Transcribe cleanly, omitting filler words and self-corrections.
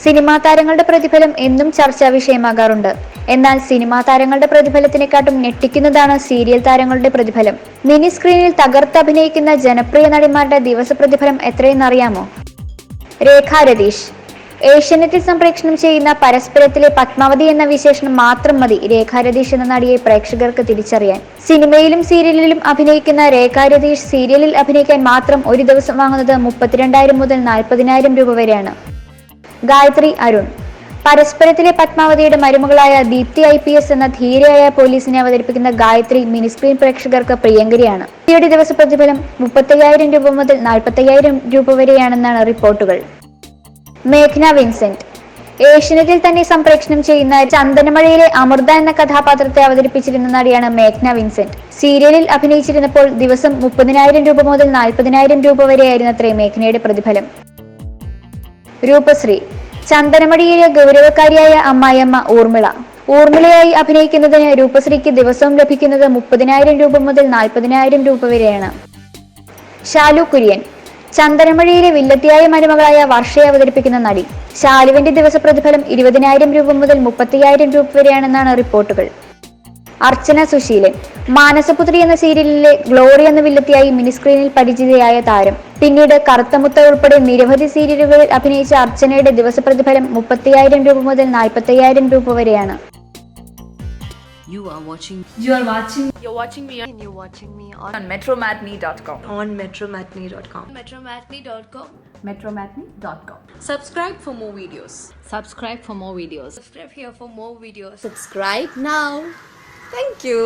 Cinema താരങ്ങളുടെ പ്രതിഫലം എന്നും ചർച്ചാ വിഷയമാകാറുണ്ട്. എന്നാൽ സിനിമാ താരങ്ങളുടെ പ്രതിഫലത്തിനെക്കാട്ടും ഞെട്ടിക്കുന്നതാണ് സീരിയൽ താരങ്ങളുടെ പ്രതിഫലം. മിനി സ്ക്രീനിൽ തകർത്തഭിനയിക്കുന്ന ജനപ്രിയ നടിമാരുടെ ദിവസ പ്രതിഫലം എത്രയെന്നറിയാമോ? രേഖ രതീഷ്. ഏഷ്യാനെറ്റിൽ സംപ്രേഷണം ചെയ്യുന്ന പരസ്പരത്തിലെ പത്മാവതി എന്ന വിശേഷണം മാത്രം മതി രേഖ രതീഷ് എന്ന നടിയെ പ്രേക്ഷകർക്ക് തിരിച്ചറിയാൻ. സിനിമയിലും സീരിയലിലും അഭിനയിക്കുന്ന രേഖ രതീഷ് സീരിയലിൽ അഭിനയിക്കാൻ മാത്രം ഒരു ദിവസം വാങ്ങുന്നത് 32,000 മുതൽ 40,000 രൂപ വരെയാണ്. ഗായത്രി അരുൺ. പരസ്പരത്തിലെ പത്മാവതിയുടെ മരുമകളായ ദീപ്തി IPS എന്ന ധീരയായ പോലീസിനെ അവതരിപ്പിക്കുന്ന ഗായത്രി മിനിസ്ക്രീൻ പ്രേക്ഷകർക്ക് പ്രിയങ്കരിയാണ്. ദീപ്തിയുടെ ദിവസ പ്രതിഫലം 35,000 രൂപ മുതൽ 40,000 രൂപ വരെയാണെന്നാണ് റിപ്പോർട്ടുകൾ. മേഘ്ന വിൻസെന്റ്. ഏഷ്യനെറ്റിൽ തന്നെ സംപ്രേഷണം ചെയ്യുന്ന ചന്ദനമഴയിലെ അമൃത എന്ന കഥാപാത്രത്തെ അവതരിപ്പിച്ചിരുന്ന നടിയാണ് മേഘ്ന വിൻസെന്റ്. സീരിയലിൽ അഭിനയിച്ചിരുന്നപ്പോൾ ദിവസം 30,000 രൂപ മുതൽ 40,000 രൂപ വരെയായിരുന്നത്രേ മേഘ്നയുടെ പ്രതിഫലം. രൂപശ്രീ. ചന്ദനമടിയിലെ ഗൗരവക്കാരിയായ അമ്മായിയമ്മ ഊർമിള. ഊർമിളയായി അഭിനയിക്കുന്നതിന് രൂപശ്രീക്ക് ദിവസവും ലഭിക്കുന്നത് 30,000 രൂപ മുതൽ 40,000 രൂപ വരെയാണ്. ശാലു കുര്യൻ. ചന്ദനമഴയിലെ വില്ലത്തിയായ മരുമകളായ വർഷയെ അവതരിപ്പിക്കുന്ന നടി. ശാലുവിന്റെ ദിവസ പ്രതിഫലം 20,000 രൂപ മുതൽ 30,000 രൂപ വരെയാണെന്നാണ് റിപ്പോർട്ടുകൾ. അർച്ചന സുശീലൻ. മാനസപുത്രി എന്ന സീരിയലിലെ ഗ്ലോറി എന്ന വില്ലത്തിയായി മിനിസ്ക്രീനിൽ പരിചിതയായ താരം. പിന്നീട് കറുത്തമുത്ത ഉൾപ്പെടെ നിരവധി സീരിയലുകളിൽ അഭിനയിച്ച അർച്ചനയുടെ ദിവസ പ്രതിഫലം 30,000 രൂപ മുതൽ 40,000 രൂപ വരെയാണ്. You're watching me on metromatney.com. metromatney.com. Subscribe for more videos. Subscribe for more videos. Subscribe here for more videos. Subscribe now. Thank you.